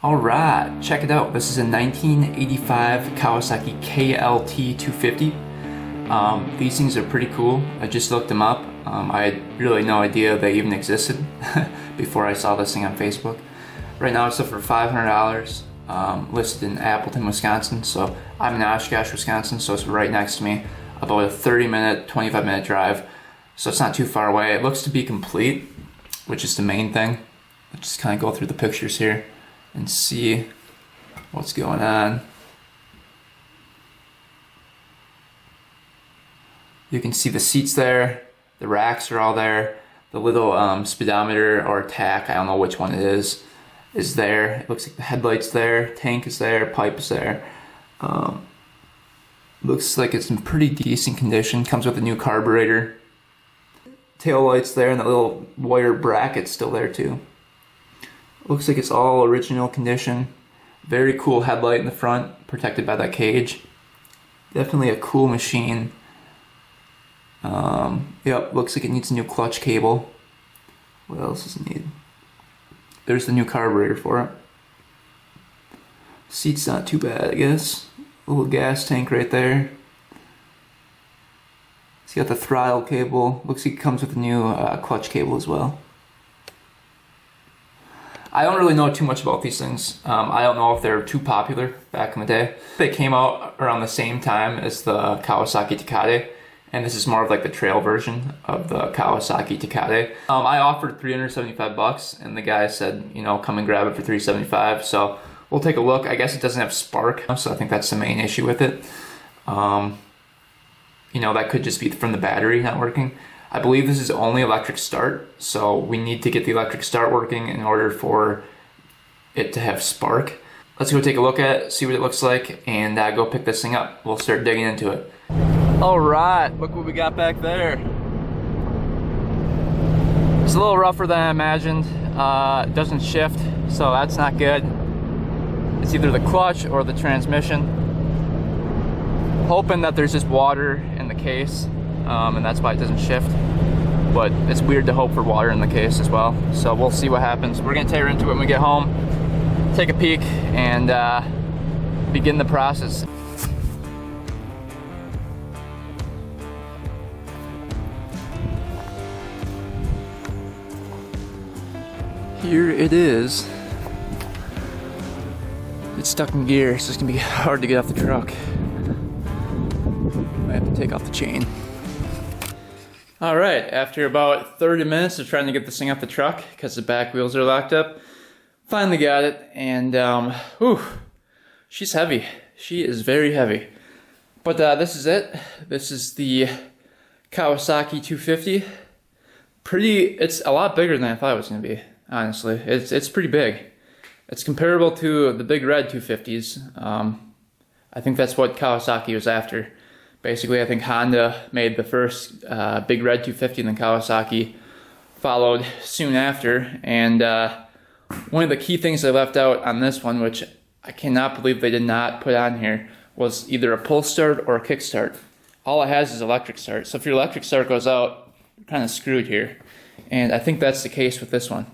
Alright, check it out. This is a 1985 Kawasaki KLT 250. These things are pretty cool. I just looked them up. I had really no idea they even existed before I saw this thing on Facebook. Right now it's up for $500, listed in Appleton, Wisconsin. So I'm in Oshkosh, Wisconsin, so it's right next to me. About a 30-minute, 25-minute drive. So it's not too far away. It looks to be complete, which is the main thing. Let's just kind of go through the pictures here and see what's going on. You can see the seats there, the racks are all there, the little speedometer or tack, I don't know which one it is there. It looks like the headlight's there, tank is there, pipe is there. Looks like it's in pretty decent condition, comes with a new carburetor. Tail light's there and the little wire bracket's still there too. Looks like it's all original condition. Very cool headlight in the front, protected by that cage. Definitely a cool machine. Yep, looks like it needs a new clutch cable. What else does it need? There's the new carburetor for it. Seat's not too bad, I guess. A little gas tank right there. It's got the throttle cable. Looks like it comes with a new clutch cable as well. I don't really know too much about these things. I don't know if they're too popular back in the day. They came out around the same time as the Kawasaki Takate, and this is more of like the trail version of the Kawasaki Takate. I offered $375, and the guy said, you know, come and grab it for $375. So we'll take a look. I guess it doesn't have spark, so I think that's the main issue with it. You know, that could just be from the battery not working. I believe this is only electric start, so we need to get the electric start working in order for it to have spark. Let's go take a look at it, see what it looks like, and go pick this thing up. We'll start digging into it. All right, look what we got back there. It's a little rougher than I imagined. It doesn't shift, so that's not good. It's either the clutch or the transmission. Hoping that there's just water in the case. And that's why it doesn't shift, but it's weird to hope for water in the case as well, so we'll see what happens. We're gonna tear into it when we get home, take a peek, and begin the process. Here it is. It's stuck in gear, so it's gonna be hard to get off the truck. I have to take off the chain. Alright, after about 30 minutes of trying to get this thing off the truck because the back wheels are locked up, finally got it, and whew, she's heavy. She is very heavy. But this is it. This is the Kawasaki 250. It's a lot bigger than I thought it was going to be, honestly. It's pretty big. It's comparable to the big red 250s. I think that's what Kawasaki was after. Basically, I think Honda made the first big red 250, and then Kawasaki followed soon after. And one of the key things they left out on this one, which I cannot believe they did not put on here, was either a pull start or a kick start. All it has is electric start. So if your electric start goes out, you're kind of screwed here. And I think that's the case with this one.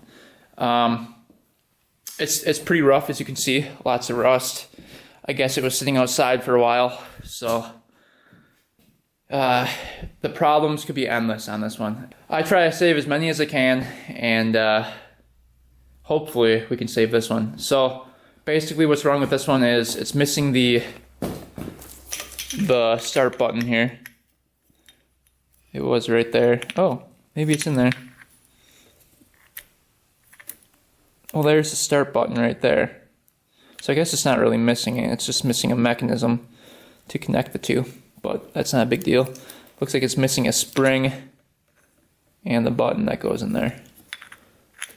It's pretty rough, as you can see. Lots of rust. I guess it was sitting outside for a while, so the problems could be endless on this one. I try to save as many as I can, and hopefully we can save this one. So basically what's wrong with this one is it's missing the start button here. It was right there. Oh, maybe it's in there. Well, there's the start button right there. So I guess it's not really missing it. It's just missing a mechanism to connect the two. But that's not a big deal. Looks like it's missing a spring and the button that goes in there.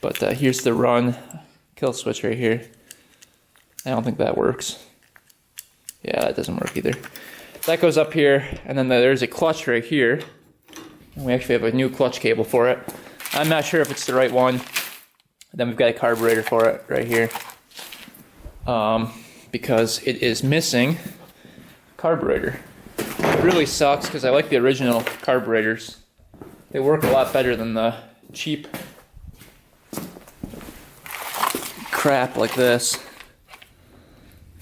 But here's the run kill switch right here. I don't think that works. Yeah, that doesn't work either. That goes up here, and then there's a clutch right here. And we actually have a new clutch cable for it. I'm not sure if it's the right one. Then we've got a carburetor for it right here. Because it is missing carburetor. It really sucks because I like the original carburetors. They work a lot better than the cheap crap like this.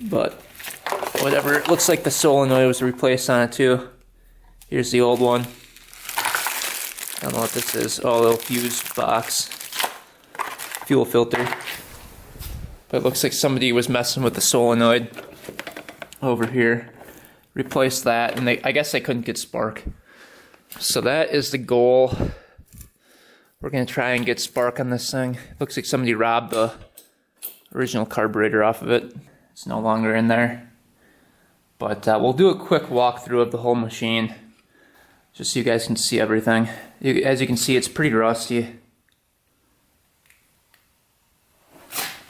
but whatever. It looks like the solenoid was replaced on it too. Here's the old one. I don't know what this is. Oh, a little fuse box. Fuel filter. But it looks like somebody was messing with the solenoid over here. Replaced that, and I guess they couldn't get spark. So that is the goal. We're gonna try and get spark on this thing. Looks like somebody robbed the original carburetor off of it. It's no longer in there. But we'll do a quick walkthrough of the whole machine, just so you guys can see everything. As you can see, it's pretty rusty.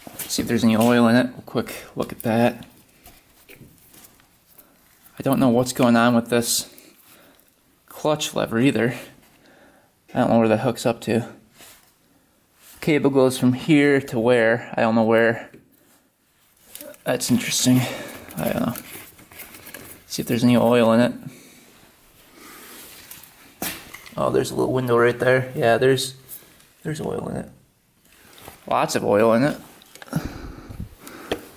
Let's see if there's any oil in it. A quick look at that. I don't know what's going on with this clutch lever either. I don't know where that hooks up to. Cable goes from here to where? I don't know where. That's interesting. I don't know. See if there's any oil in it. Oh, there's a little window right there. Yeah, there's oil in it. Lots of oil in it.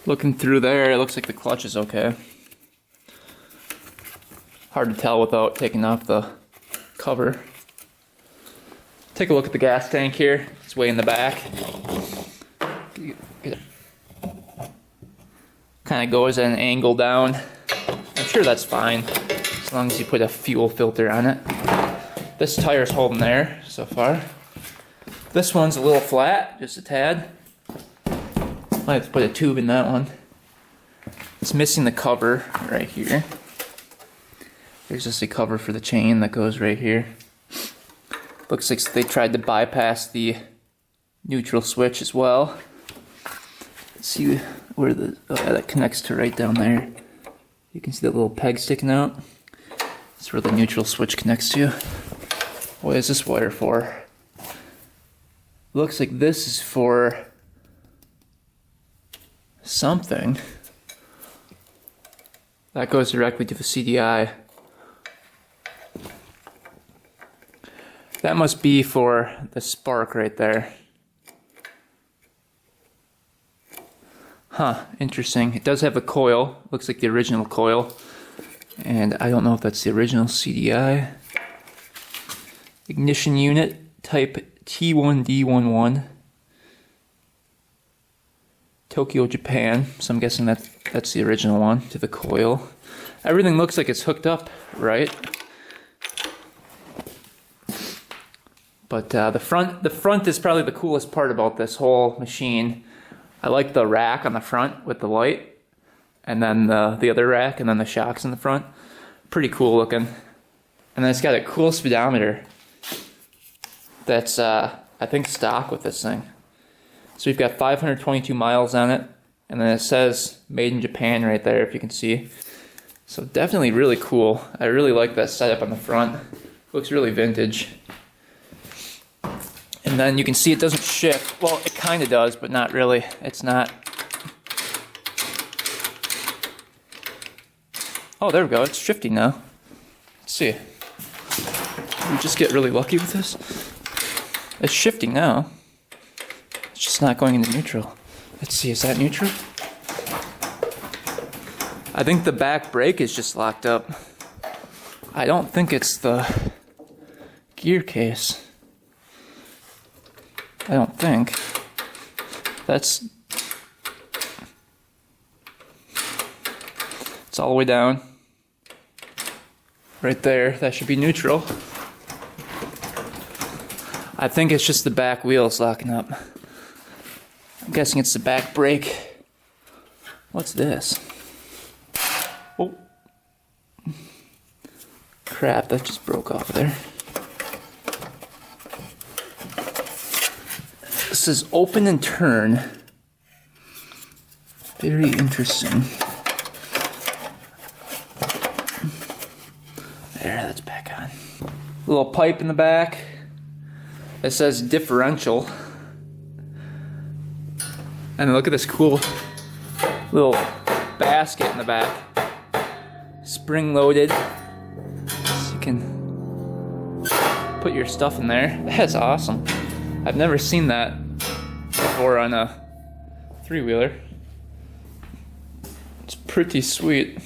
Looking through there, it looks like the clutch is okay. Hard to tell without taking off the cover. Take a look at the gas tank here. It's way in the back. Kind of goes at an angle down. I'm sure that's fine, as long as you put a fuel filter on it. This tire's holding there so far. This one's a little flat, just a tad. Might have to put a tube in that one. It's missing the cover right here. There's just a cover for the chain that goes right here. Looks like they tried to bypass the neutral switch as well. Let's see where that connects to right down there. You can see that little peg sticking out. That's where the neutral switch connects to. What is this wire for? Looks like this is for something. That goes directly to the CDI. That must be for the spark right there. Huh, interesting. It does have a coil. Looks like the original coil. And I don't know if that's the original CDI. Ignition unit, type T1D11. Tokyo, Japan. So I'm guessing that's the original one to the coil. Everything looks like it's hooked up, right? But the front is probably the coolest part about this whole machine. I like the rack on the front with the light, and then the other rack, and then the shocks in the front. Pretty cool looking. And then it's got a cool speedometer that's, I think, stock with this thing. So we've got 522 miles on it, and then it says made in Japan right there, if you can see. So definitely really cool. I really like that setup on the front. Looks really vintage. And then you can see it doesn't shift. Well, it kind of does, but not really. It's not. Oh, there we go. It's shifting now. Let's see. Did we just get really lucky with this? It's shifting now. It's just not going into neutral. Let's see, is that neutral? I think the back brake is just locked up. I don't think it's the gear case. I don't think. It's all the way down. Right there, that should be neutral. I think it's just the back wheels locking up. I'm guessing it's the back brake. What's this? Oh. Crap, that just broke off there. This is open and turn. Very interesting. There, that's back on. Little pipe in the back. It says differential. And look at this cool little basket in the back. Spring loaded. So you can put your stuff in there. That's awesome. I've never seen that before on a three-wheeler. pretty sweet.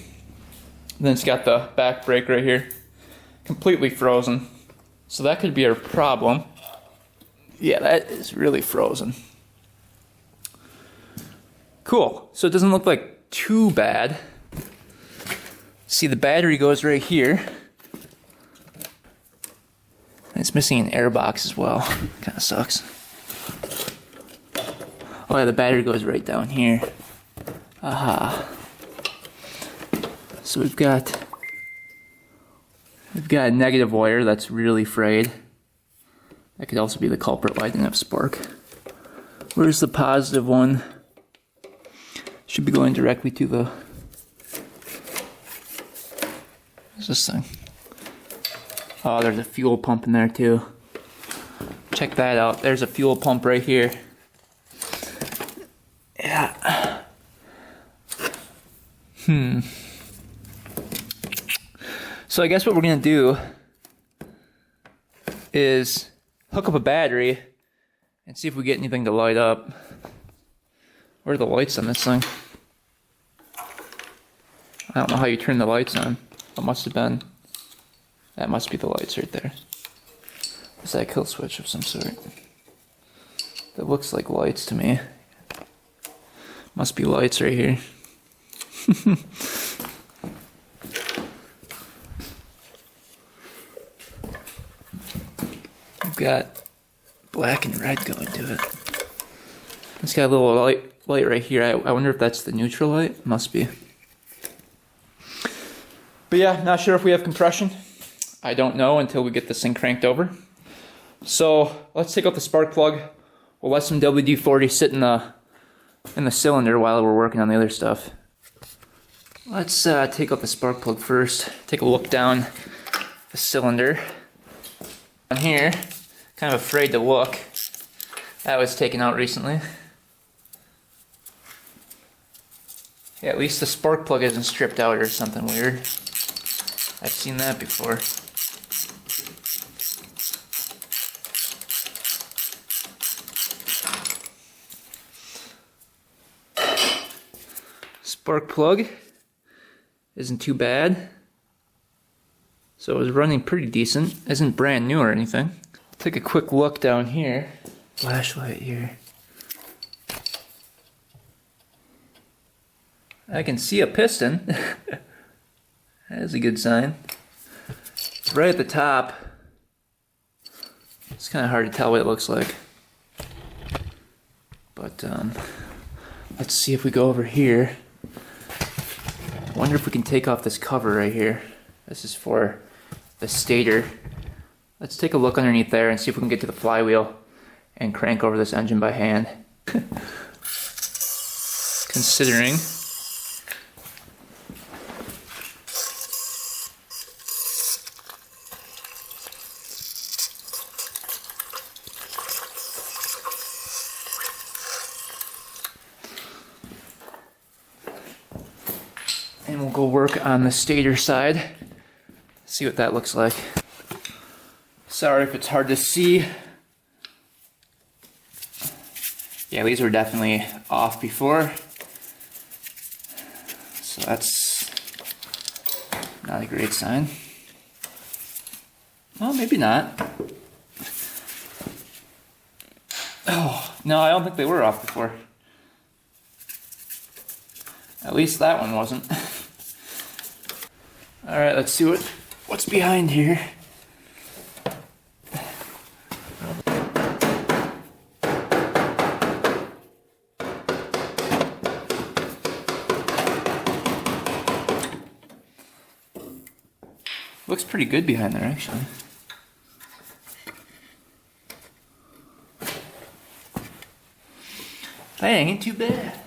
Then it's got the back brake right here, completely frozen. So that could be our problem. Yeah, that is really frozen. Cool, so it doesn't look like too bad. See, the battery goes right here. It's missing an air box as well. Kind of sucks. Oh yeah, the battery goes right down here. Aha. So we've got a negative wire that's really frayed. That could also be the culprit why I didn't have spark. Where's the positive one? Should be going directly to the... What's this thing? Oh, there's a fuel pump in there too. Check that out. There's a fuel pump right here. Yeah. So I guess what we're gonna do is hook up a battery and see if we get anything to light up. Where are the lights on this thing? I don't know how you turn the lights on. It must have been. That must be the lights right there. Is that a kill switch of some sort? That looks like lights to me. Must be lights right here. We've got black and red going to it. It's got a little light right here. I wonder if that's the neutral light. Must be. But yeah, not sure if we have compression. I don't know until we get this thing cranked over. So let's take out the spark plug. We'll let some WD-40 sit in the cylinder while we're working on the other stuff. Let's take out the spark plug first. Take a look down the cylinder. On here, kind of afraid to look. That was taken out recently. Yeah, at least the spark plug isn't stripped out or something weird. I've seen that before. Spark plug isn't too bad. So it was running pretty decent. Isn't brand new or anything. Take a quick look down here. Flashlight here. I can see a piston. That is a good sign. It's right at the top. It's kind of hard to tell what it looks like. But let's see if we go over here. I wonder if we can take off this cover right here. This is for the stator. Let's take a look underneath there and see if we can get to the flywheel and crank over this engine by hand. Considering and we'll go work on the stator side. See what that looks like. Sorry if it's hard to see. Yeah, these were definitely off before. So that's not a great sign. Well, maybe not. Oh, no, I don't think they were off before. At least that one wasn't. Alright, let's see what's behind here. Looks pretty good behind there, actually. That ain't too bad.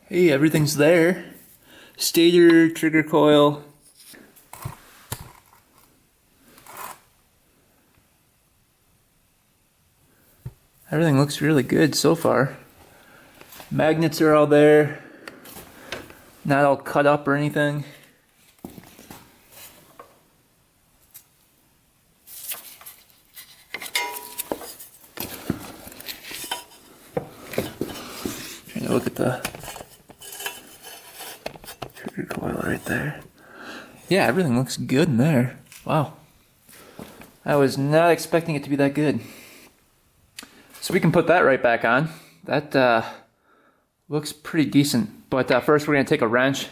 Hey, everything's there. Stator, trigger coil. Everything looks really good so far. Magnets are all there. Not all cut up or anything. look at the trigger coil right there. Yeah, everything looks good in there. Wow. I was not expecting it to be that good. So we can put that right back on. That looks pretty decent. But first we're going to take a wrench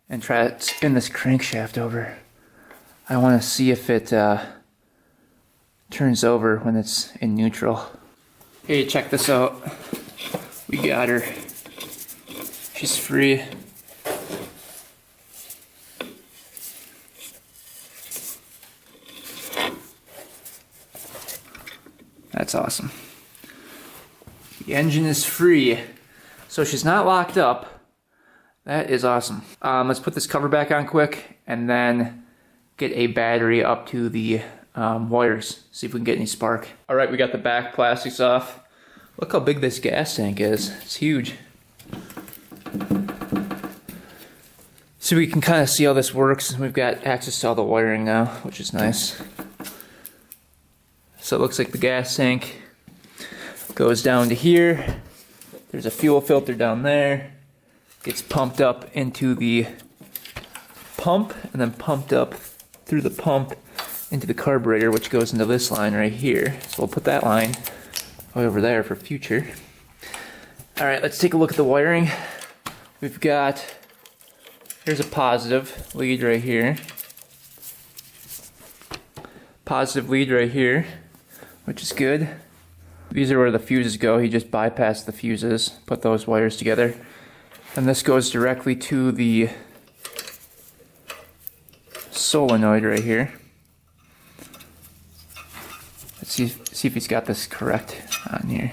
and try to spin this crankshaft over. I want to see if it turns over when it's in neutral. Hey, check this out. We got her. She's free. That's awesome. The engine is free. So she's not locked up. That is awesome. Let's put this cover back on quick and then get a battery up to the wires. See if we can get any spark. All right, we got the back plastics off. Look how big this gas tank is. It's huge. So we can kind of see how this works. We've got access to all the wiring now, which is nice. So it looks like the gas tank goes down to here. There's a fuel filter down there. Gets pumped up into the pump and then pumped up through the pump into the carburetor, which goes into this line right here. So we'll put that line over there for future. All right, let's take a look at the wiring. We've got, here's a positive lead right here. Positive lead right here, which is good. These are where the fuses go. He just bypassed the fuses, put those wires together. And this goes directly to the solenoid right here. Let's see if he's got this correct on here.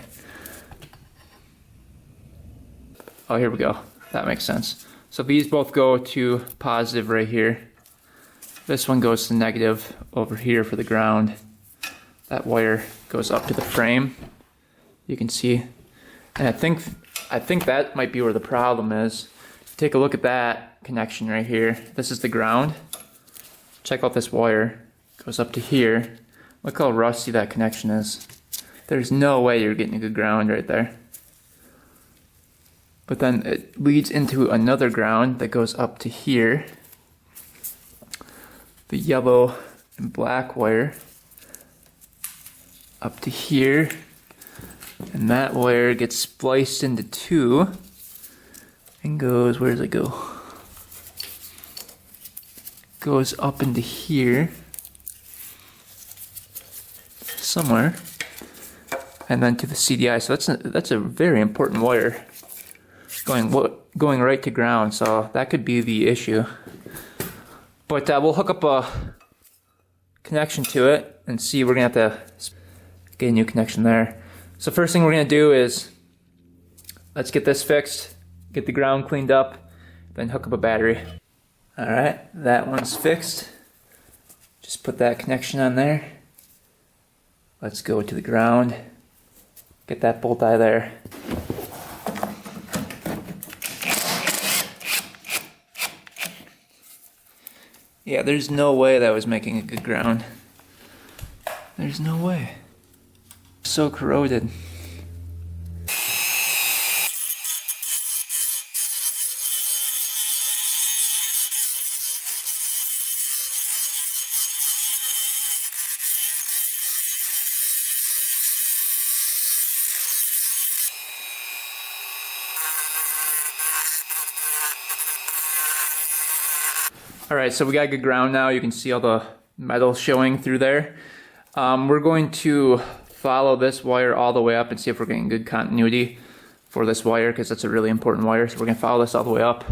Oh, here we go. That makes sense. So these both go to positive right here. This one goes to negative over here for the ground. That wire goes up to the frame. You can see. And I think that might be where the problem is. Take a look at that connection right here. This is the ground. Check out this wire. It goes up to here. Look how rusty that connection is. There's no way you're getting a good ground right there. But then it leads into another ground that goes up to here. The yellow and black wire up to here. And that wire gets spliced into two and goes, where does it go? Goes up into here somewhere, and then to the CDI. So that's a very important wire going right to ground. So that could be the issue. But we'll hook up a connection to it and see. We're gonna have to get a new connection there. So first thing we're gonna do is let's get this fixed, get the ground cleaned up, then hook up a battery. All right, that one's fixed. Just put that connection on there. Let's go to the ground, get that bolt eye there. Yeah, there's no way that was making a good ground. There's no way. So corroded. All right, so we got good ground now. You can see all the metal showing through there. We're going to follow this wire all the way up and see if we're getting good continuity for this wire, because that's a really important wire. So we're gonna follow this all the way up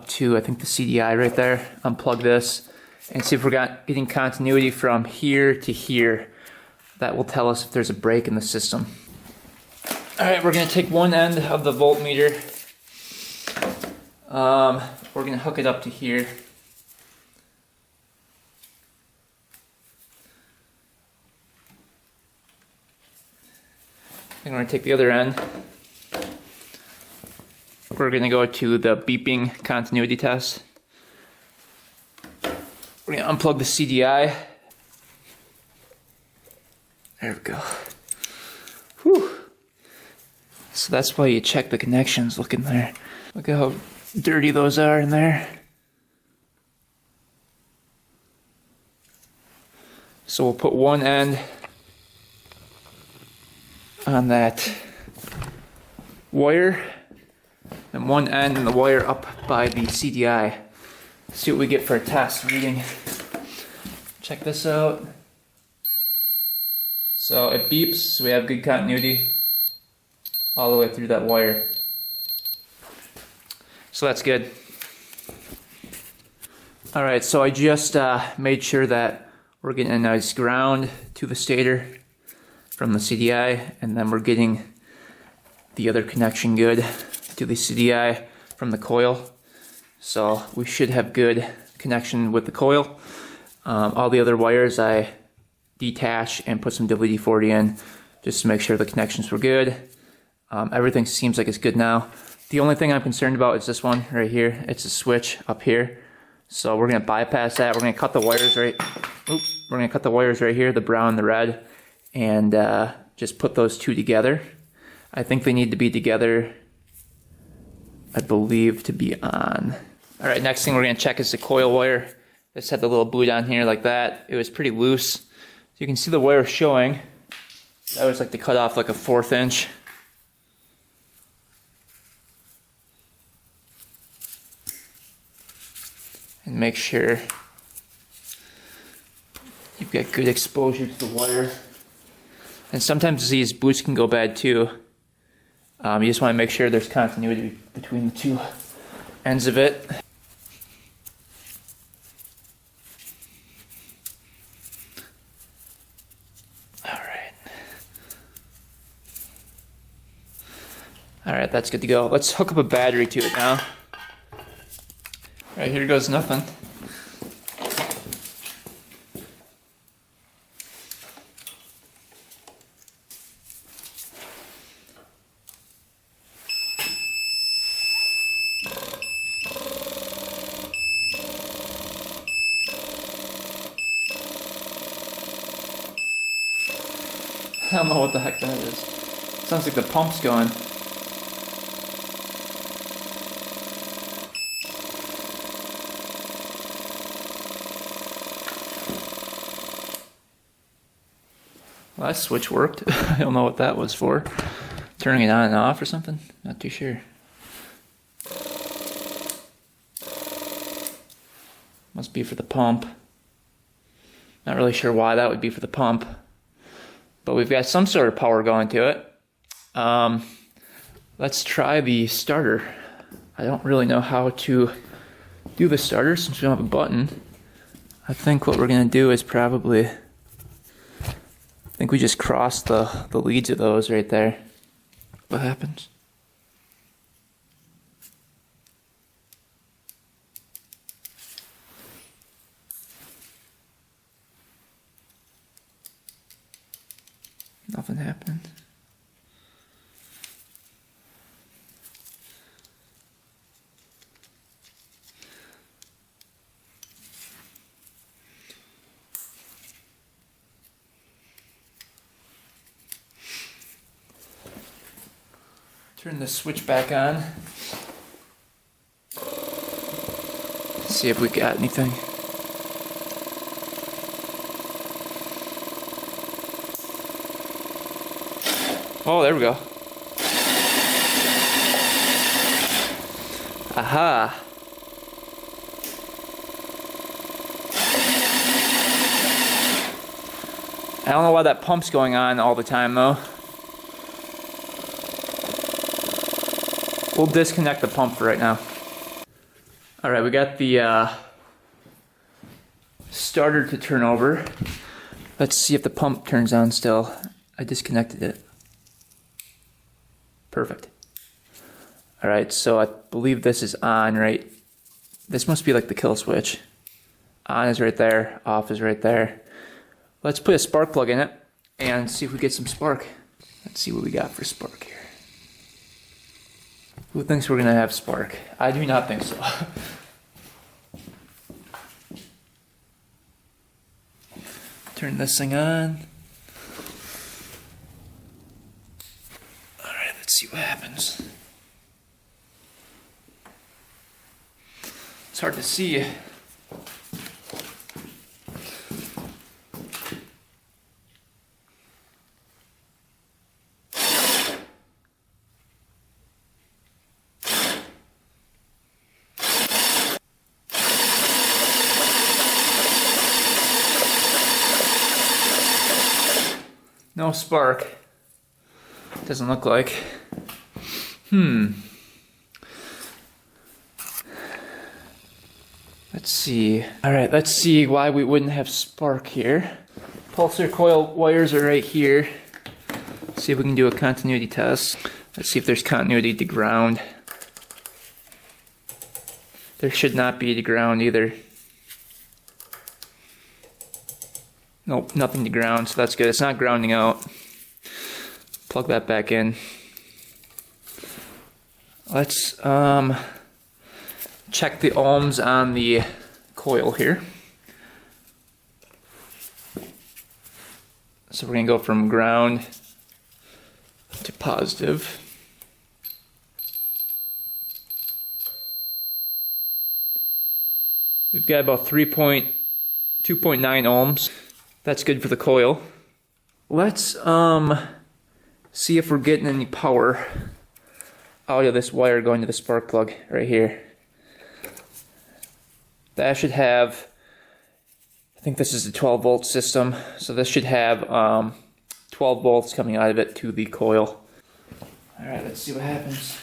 to, I think, the CDI right there. Unplug this and see if we're getting continuity from here to here. That will tell us if there's a break in the system. All right, we're gonna take one end of the voltmeter. We're gonna hook it up to here. I'm going to take the other end. We're going to go to the beeping continuity test. We're going to unplug the CDI. There we go. Whew. So that's why you check the connections. Look in there. Look at how dirty those are in there. So we'll put one end on that wire and one end and the wire up by the CDI. See what we get for a test reading. Check this out. So it beeps, so we have good continuity all the way through that wire. So that's good. Alright, so I just made sure that we're getting a nice ground to the stator from the CDI, and then we're getting the other connection good to the CDI from the coil. So we should have good connection with the coil. All the other wires I detach and put some WD-40 in just to make sure the connections were good. Everything seems like it's good now. The only thing I'm concerned about is this one right here. It's a switch up here. So we're gonna bypass that. We're gonna cut the wires right. We're gonna cut the wires right here, the brown and the red, and just put those two together. I think they need to be together, I believe, to be on. All right, next thing we're gonna check is the coil wire. This had the little boot on here like that. It was pretty loose. So you can see the wire showing. I always like to cut off like a 1/4 inch. And make sure you've got good exposure to the wire. And sometimes these boots can go bad too. You just want to make sure there's continuity between the two ends of it. Alright, that's good to go. Let's hook up a battery to it now. Alright, here goes nothing. I don't know what the heck that is. Sounds like the pump's going. Well, that switch worked. I don't know what that was for. Turning it on and off or something? Not too sure. Must be for the pump. Not really sure why that would be for the pump. But we've got some sort of power going to it. Let's try the starter. I don't really know how to do the starter since we don't have a button. I think what we're going to do is probably... I think we just cross the leads of those right there. What happens? Nothing happened. Turn the switch back on. See if we got anything. Oh, there we go. Aha. I don't know why that pump's going on all the time though. We'll disconnect the pump for right now. Alright, we got the starter to turn over. Let's see if the pump turns on still. I disconnected it. Perfect. Alright, so I believe this is on, right? This must be like the kill switch. On is right there, off is right there. Let's put a spark plug in it and see if we get some spark. Let's see what we got for spark here. Who thinks we're gonna have spark? I do not think so. Turn this thing on. Alright, let's Let's see what happens. It's hard to see. No spark. Doesn't look like. Let's see. Alright, let's see why we wouldn't have spark here. Pulsar coil wires are right here. Let's see if we can do a continuity test. Let's see if there's continuity to ground. There should not be to ground either. Nope, nothing to ground, so that's good. It's not grounding out. Plug that back in. Let's check the ohms on the coil here. So we're going to go from ground to positive. We've got about 2.9 ohms. That's good for the coil. Let's see if we're getting any power out of this wire going to the spark plug right here. That should have, I think this is a 12 volt system, so this should have 12 volts coming out of it to the coil. Alright, let's see what happens.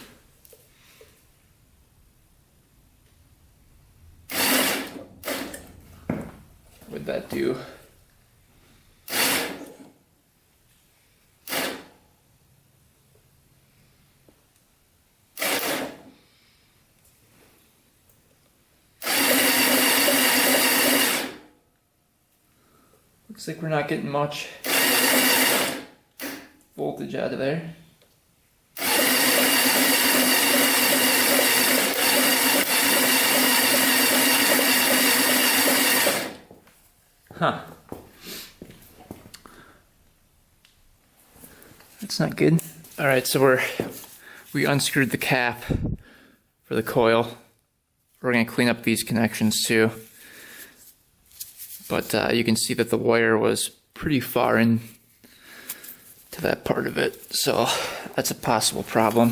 What'd that do? Looks like we're not getting much voltage out of there. Huh. That's not good. Alright, so we unscrewed the cap for the coil. We're going to clean up these connections too. But you can see that the wire was pretty far in to that part of it, so that's a possible problem.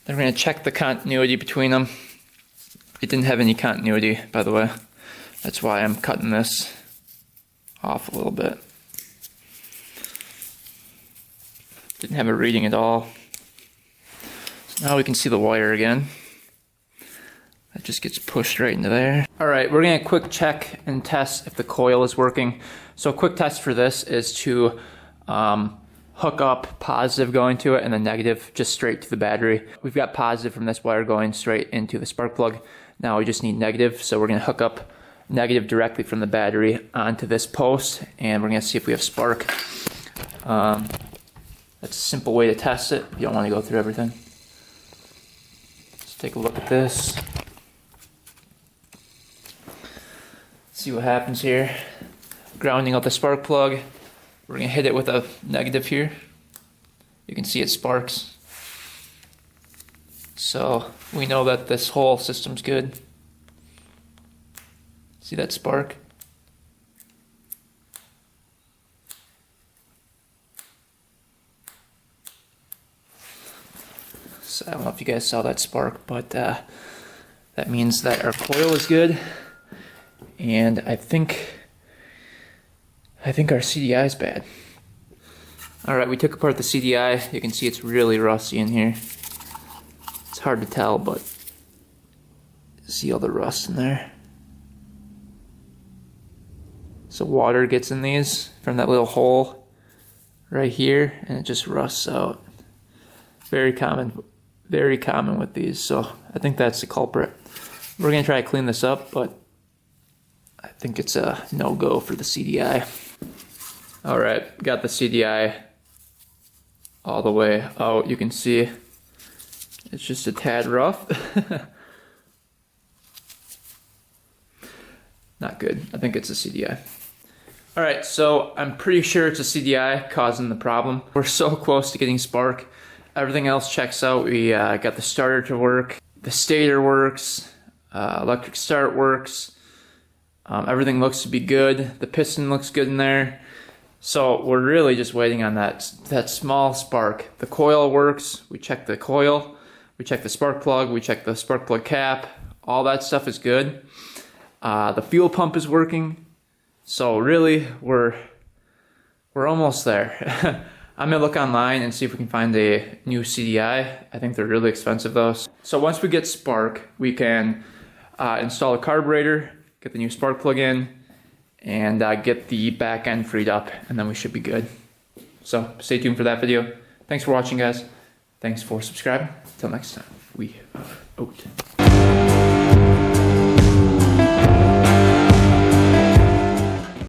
Then we're going to check the continuity between them. It didn't have any continuity, by the way. That's why I'm cutting this off a little bit. Didn't have a reading at all. So now we can see the wire again. That just gets pushed right into there. Alright, we're going to quick check and test if the coil is working. So a quick test for this is to hook up positive going to it and then negative just straight to the battery. We've got positive from this wire going straight into the spark plug. Now we just need negative, so we're going to hook up negative directly from the battery onto this post, and we're going to see if we have spark. That's a simple way to test it. You don't want to go through everything. Let's take a look at this. See what happens here. Grounding out the spark plug. We're going to hit it with a negative here. You can see it sparks. So we know that this whole system's good. See that spark? So I don't know if you guys saw that spark, but that means that our coil is good. And I think our CDI is bad. Alright, we took apart the CDI. You can see it's really rusty in here. It's hard to tell, but see all the rust in there. So water gets in these from that little hole right here, and it just rusts out. Very common with these, so I think that's the culprit. We're gonna try to clean this up, but I think it's a no-go for the CDI. Alright, got the CDI all the way out. You can see it's just a tad rough. Not good. I think it's a CDI. Alright, so I'm pretty sure it's a CDI causing the problem. We're so close to getting spark. Everything else checks out. We got the starter to work, the stator works, electric start works. Everything looks to be good. The piston looks good in there. So we're really just waiting on that small spark. The coil works. We checked the coil. We checked the spark plug. We checked the spark plug cap. All that stuff is good. The fuel pump is working. So really, we're almost there. I'm gonna look online and see if we can find a new CDI. I think they're really expensive though. So once we get spark, we can install a carburetor, get the new spark plug in, and get the back end freed up, and then we should be good. So stay tuned for that video. Thanks for watching, guys. Thanks for subscribing. Till next time, we are out.